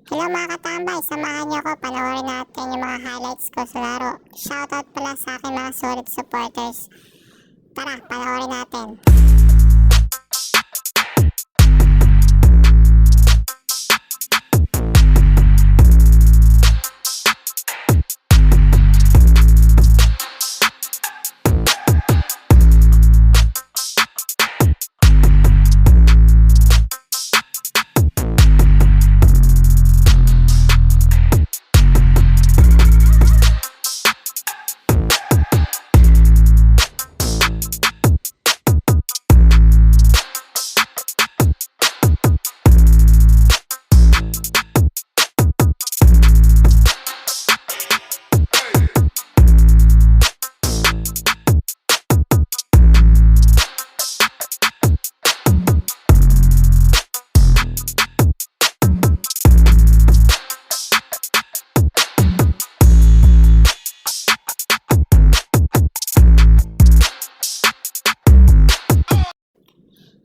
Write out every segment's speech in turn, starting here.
Hello mga katambay, samahan niyo ako, panoorin natin yung mga highlights ko sa laro. Shoutout pala sa aking mga solid supporters. Tara, panoorin natin.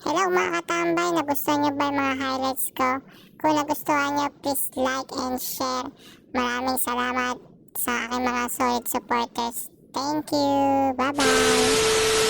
Hello mga katambay, nagustuhan niyo ba yung mga highlights ko? Kung nagustuhan niyo, please like and share. Maraming salamat sa aking mga solid supporters. Thank you! Bye-bye!